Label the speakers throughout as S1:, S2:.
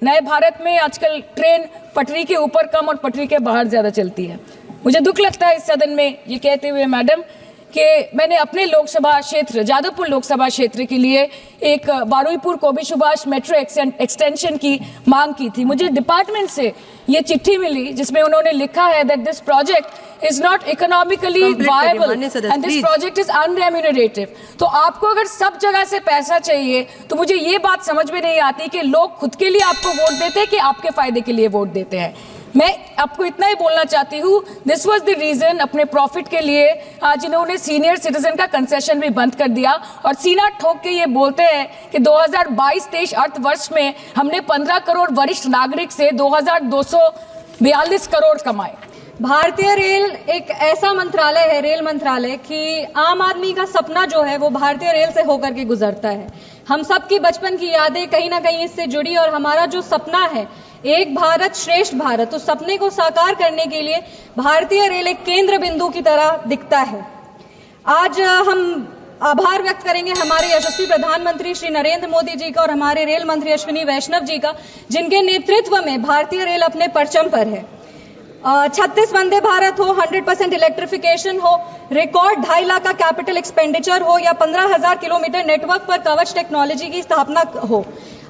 S1: नए भारत में आजकल ट्रेन पटरी के ऊपर कम और पटरी के बाहर ज़्यादा चलती है। मुझे दुख लगता है इस सदन में ये कहते हुए मैडम कि मैंने अपने लोकसभा क्षेत्र जादवपुर लोकसभा क्षेत्र के लिए एक बारुईपुर कोबी सुभाष मेट्रो एक्सटेंशन की मांग की थी। मुझे डिपार्टमेंट से ये चिट्ठी मिली जिसमें उन्होंने लिखा है that this project is not economically viable and this project is unremunerative. तो आपको अगर सब जगह से पैसा चाहिए तो मुझे ये बात समझ में नहीं आती कि लोग खुद के लिए आपको वोट देते हैं कि आपके फायदे के लिए वोट देते हैं। मैं आपको इतना ही बोलना चाहती हूँ, दिस वॉज द रीजन अपने प्रॉफिट के लिए आज इन्होंने सीनियर सिटीजन का कंसेशन भी बंद कर दिया और सीना ठोक के ये बोलते हैं कि 2022-23 अर्थ वर्ष में हमने 15 करोड़ वरिष्ठ नागरिक से 2242 करोड़ कमाए।
S2: भारतीय रेल एक ऐसा मंत्रालय है, रेल मंत्रालय, कि आम आदमी का सपना जो है वो भारतीय रेल से होकर के गुजरता है। हम सबकी बचपन की यादें कहीं ना कहीं इससे जुड़ी और हमारा जो सपना है एक भारत श्रेष्ठ भारत, उस सपने को साकार करने के लिए भारतीय रेल एक केंद्र बिंदु की तरह दिखता है। आज हम आभार व्यक्त करेंगे हमारे यशस्वी प्रधानमंत्री श्री नरेंद्र मोदी जी का और हमारे रेल मंत्री अश्विनी वैष्णव जी का, जिनके नेतृत्व में भारतीय रेल अपने परचम पर है। 36 वंदे भारत हो, 100% इलेक्ट्रिफिकेशन हो, रिकॉर्ड 2.5 लाख का कैपिटल एक्सपेंडिचर हो या 15,000 किलोमीटर नेटवर्क पर कवच टेक्नोलॉजी की स्थापना हो,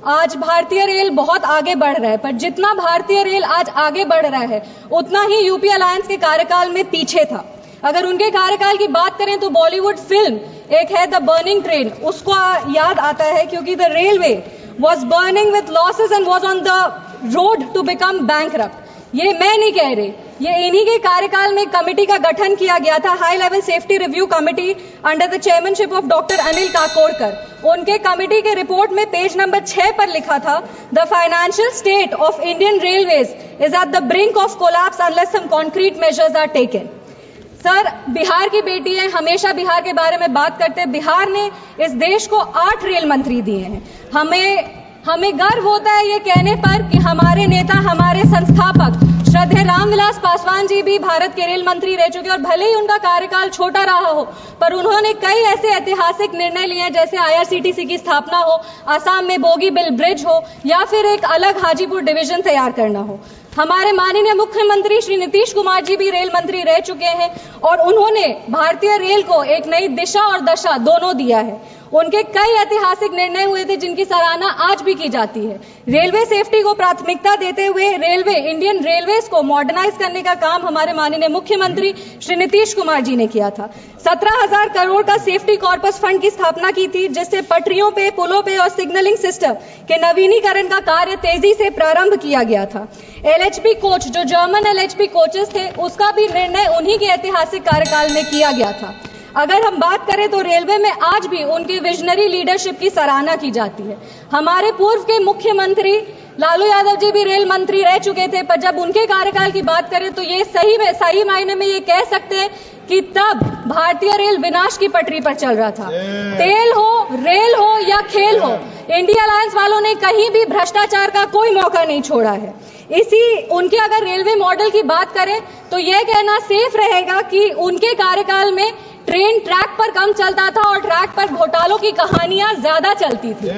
S2: आज भारतीय रेल बहुत आगे बढ़ रहा है। पर जितना भारतीय रेल आज आगे बढ़ रहा है उतना ही यूपी अलायंस के कार्यकाल में पीछे था। अगर उनके कार्यकाल की बात करें तो बॉलीवुड फिल्म एक है द बर्निंग ट्रेन, उसको याद आता है क्योंकि the railway was burning with losses and was on the road to become bankrupt. ये मैं नहीं कह रही, ये इन्हीं के कार्यकाल में कमेटी का गठन किया गया था, high level safety review committee under the chairmanship of doctor Anil Kakodkar. उनके कमेटी के रिपोर्ट में पेज नंबर 6 पर लिखा था, the financial state of Indian railways is at the brink of collapse unless some concrete measures are taken. Sir, Bihar की बेटी है, हमेशा बिहार के बारे में बात करते हैं। बिहार ने इस देश को 8 रेल मंत्री दिए हैं। हमें गर्व होता है ये कहने पर कि हमारे नेता, हमारे संस्थापक श्रद्धेय रामविलास पासवान जी भी भारत के रेल मंत्री रह चुके और भले ही उनका कार्यकाल छोटा रहा हो पर उन्होंने कई ऐसे ऐतिहासिक निर्णय लिए हैं, जैसे आईआरसीटीसी की स्थापना हो, असम में बोगीबिल ब्रिज हो या फिर एक अलग हाजीपुर डिवीजन तैयार करना हो। हमारे माननीय मुख्यमंत्री श्री नीतीश कुमार जी भी रेल मंत्री रह चुके हैं और उन्होंने भारतीय रेल को एक नई दिशा और दशा दोनों दिया है। उनके कई ऐतिहासिक निर्णय हुए थे जिनकी सराहना आज भी की जाती है। रेलवे सेफ्टी को प्राथमिकता देते हुए इंडियन रेलवेज को मॉडर्नाइज करने का काम हमारे माननीय मुख्यमंत्री श्री नीतीश कुमार जी ने किया था। 17,000 करोड़ का सेफ्टी कॉर्पस फंड की स्थापना की थी, जिससे पटरियों पे, पुलों पे और सिग्नलिंग सिस्टम के नवीनीकरण का कार्य तेजी से प्रारंभ किया गया था। एलएचबी कोच, जो जर्मन एलएचबी कोचेस थे, उसका भी निर्णय उन्हीं के ऐतिहासिक कार्यकाल में किया गया था। अगर हम बात करें तो रेलवे में आज भी उनकी विजनरी लीडरशिप की सराहना की जाती है। हमारे पूर्व के मुख्यमंत्री लालू यादव जी भी रेल मंत्री रह चुके थे, पर जब उनके कार्यकाल की बात करें तो ये सही मायने में ये कह सकते हैं कि तब भारतीय रेल विनाश की पटरी पर चल रहा था। तेल हो, रेल हो या खेल हो, इंडिया अलायंस वालों ने कहीं भी भ्रष्टाचार का कोई मौका नहीं छोड़ा है। उनके अगर रेलवे मॉडल की बात करें तो यह कहना सेफ रहेगा कि उनके कार्यकाल में ट्रेन ट्रैक पर कम चलता था और ट्रैक पर घोटालों की कहानियां ज्यादा चलती थी।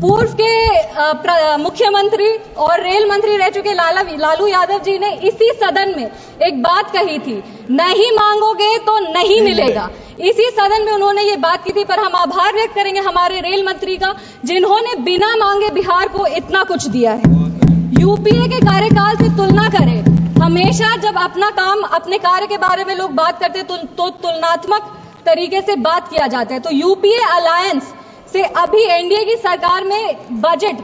S2: पूर्व के मुख्यमंत्री और रेल मंत्री रह चुके लालू यादव जी ने इसी सदन में एक बात कही थी, नहीं मांगोगे तो नहीं मिलेगा। इसी सदन में उन्होंने ये बात की थी। पर हम आभार व्यक्त करेंगे हमारे रेल मंत्री का, जिन्होंने बिना मांगे बिहार को इतना कुछ दिया है। यूपीए के कार्यकाल से तुलना करें, हमेशा जब अपना काम, अपने कार्य के बारे में लोग बात करते हैं तो तुलनात्मक तरीके से बात किया जाता है। तो यूपीए अलायंस से अभी एनडीए की सरकार में बजट,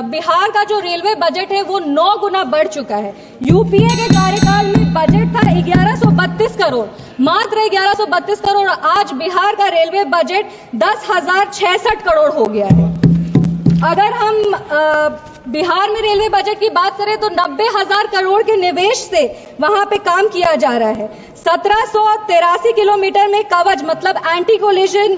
S2: बिहार का जो रेलवे बजट है वो 9 गुना बढ़ चुका है। यूपीए के कार्यकाल में बजट था 1132 करोड़, मात्र 1132 करोड़। आज बिहार का रेलवे बजट 10,066 करोड़ हो गया है। अगर हम बिहार में रेलवे बजट की बात करें तो 90,000 करोड़ के निवेश से वहां पे काम किया जा रहा है। 1783 किलोमीटर में कवच मतलब एंटी कोलिजन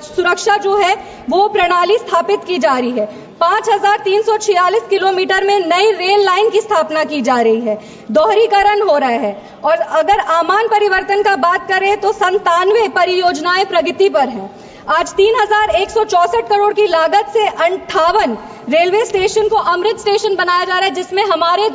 S2: सुरक्षा जो है वो प्रणाली स्थापित की जा रही है। 5,346 किलोमीटर में नई रेल लाइन की स्थापना की जा रही है, दोहरीकरण हो रहा है। और अगर आमान परिवर्तन का बात करें तो 97 परियोजनाएं प्रगति पर हैं। आज 3,164 करोड़ की लागत से 58 रेलवे स्टेशन को अमृत स्टेशन बनाया जा रहा है, जिसमें हमारे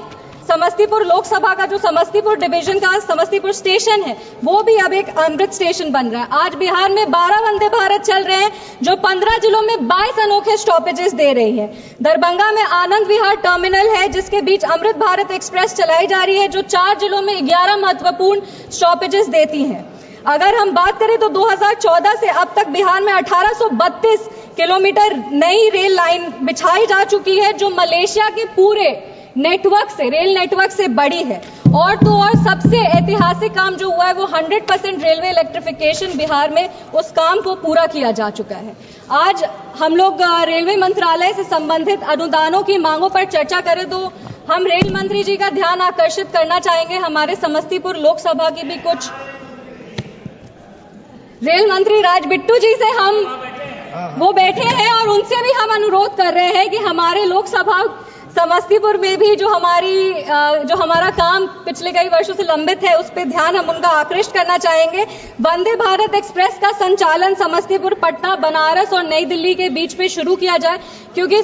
S2: समस्तीपुर लोकसभा का जो समस्तीपुर डिवीजन का समस्तीपुर स्टेशन है वो भी अब एक अमृत स्टेशन बन रहा है। आज बिहार में 12 वंदे भारत चल रहे हैं जो 15 जिलों में 22 अनोखे स्टॉपेजेस दे रही है। दरभंगा में आनंद विहार टर्मिनल है जिसके बीच अमृत भारत एक्सप्रेस चलाई जा रही है जो 4 जिलों में 11 महत्वपूर्ण स्टॉपेजेस देती है। अगर हम बात करें तो 2014 से अब तक बिहार में 1832 किलोमीटर नई रेल लाइन बिछाई जा चुकी है जो मलेशिया के पूरे नेटवर्क से, रेल नेटवर्क से बड़ी है। और तो और सबसे ऐतिहासिक काम जो हुआ है वो 100% रेलवे इलेक्ट्रिफिकेशन बिहार में उस काम को पूरा किया जा चुका है। आज हम लोग रेलवे मंत्रालय से संबंधित अनुदानों की मांगों पर चर्चा करें तो हम रेल मंत्री जी का ध्यान आकर्षित करना चाहेंगे। हमारे समस्तीपुर लोकसभा की भी कुछ रेल मंत्री राज बिट्टू जी से हम वो बैठे हैं और उनसे भी हम अनुरोध कर रहे हैं कि हमारे लोकसभा समस्तीपुर में भी जो हमारा काम पिछले कई वर्षों से लंबित है उस पर ध्यान हम उनका आकृष्ट करना चाहेंगे। वंदे भारत एक्सप्रेस का संचालन समस्तीपुर, पटना, बनारस और नई दिल्ली के बीच में शुरू किया जाए क्योंकि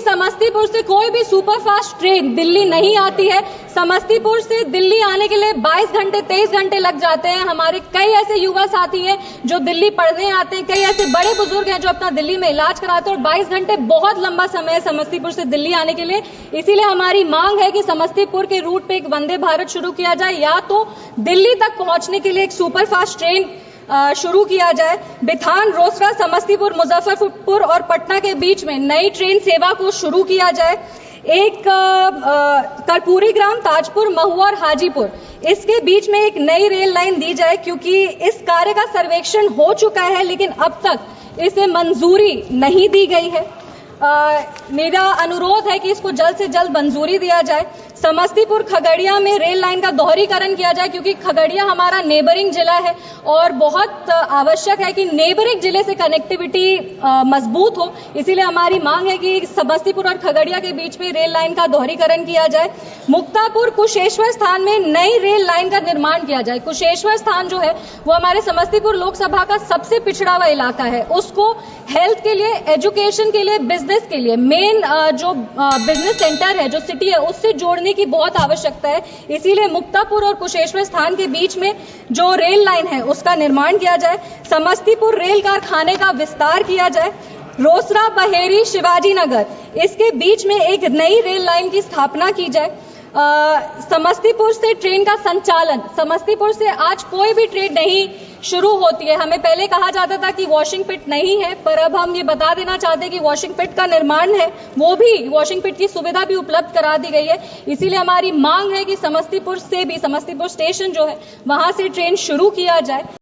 S2: समस्तीपुर से कोई भी सुपरफास्ट ट्रेन दिल्ली नहीं आती है। समस्तीपुर से दिल्ली आने के लिए 22 घंटे 23 घंटे लग जाते हैं। हमारे कई ऐसे युवा साथी हैं जो दिल्ली पढ़ने आते हैं, कई ऐसे बड़े बुजुर्ग हैं जो अपना दिल्ली में इलाज कराते हैं और 22 घंटे बहुत लंबा समय है समस्तीपुर से दिल्ली आने के लिए। इसीलिए हमारी मांग है कि समस्तीपुर के रूट पे एक वंदे भारत शुरू किया जाए या तो दिल्ली तक पहुंचने के लिए एक सुपरफास्ट ट्रेन शुरू किया जाए। बिथान, रोसड़ा, समस्तीपुर, मुजफ्फरपुर और पटना के बीच में नई ट्रेन सेवा को शुरू किया जाए। एक कर्पूरी ग्राम, ताजपुर, महुआ और हाजीपुर इसके बीच में एक नई रेल लाइन दी जाए क्योंकि इस कार्य का सर्वेक्षण हो चुका है लेकिन अब तक इसे मंजूरी नहीं दी गई है। मेरा अनुरोध है कि इसको जल्द से जल्द मंजूरी दिया जाए। समस्तीपुर खगड़िया में रेल लाइन का दोहरीकरण किया जाए क्योंकि खगड़िया हमारा नेबरिंग जिला है और बहुत आवश्यक है कि नेबरिंग जिले से कनेक्टिविटी मजबूत हो। इसीलिए हमारी मांग है कि समस्तीपुर और खगड़िया के बीच में रेल लाइन का दोहरीकरण किया जाए। मुक्तापुर कुशेश्वर स्थान में नई रेल लाइन का निर्माण किया जाए। कुशेश्वर स्थान जो है वो हमारे समस्तीपुर लोकसभा का सबसे पिछड़ा हुआ इलाका है। उसको हेल्थ के लिए, एजुकेशन के लिए, बिजनेस के लिए, मेन जो बिजनेस सेंटर है, जो सिटी है, उससे जोड़ने की बहुत आवश्यकता है। इसीलिए मुक्तापुर और कुशेश्वर स्थान के बीच में जो रेल लाइन है उसका निर्माण किया जाए। समस्तीपुर रेल कारखाने का विस्तार किया जाए। रोसड़ा, बहेरी, शिवाजी नगर इसके बीच में एक नई रेल लाइन की स्थापना की जाए। समस्तीपुर से ट्रेन का संचालन, समस्तीपुर से आज कोई भी ट्रेन नहीं शुरू होती है। हमें पहले कहा जाता था कि वॉशिंग पिट नहीं है, पर अब हम ये बता देना चाहते हैं कि वॉशिंग पिट का निर्माण है, वो भी वॉशिंग पिट की सुविधा भी उपलब्ध करा दी गई है। इसीलिए हमारी मांग है कि समस्तीपुर से भी, समस्तीपुर स्टेशन जो है वहां से ट्रेन शुरू किया जाए।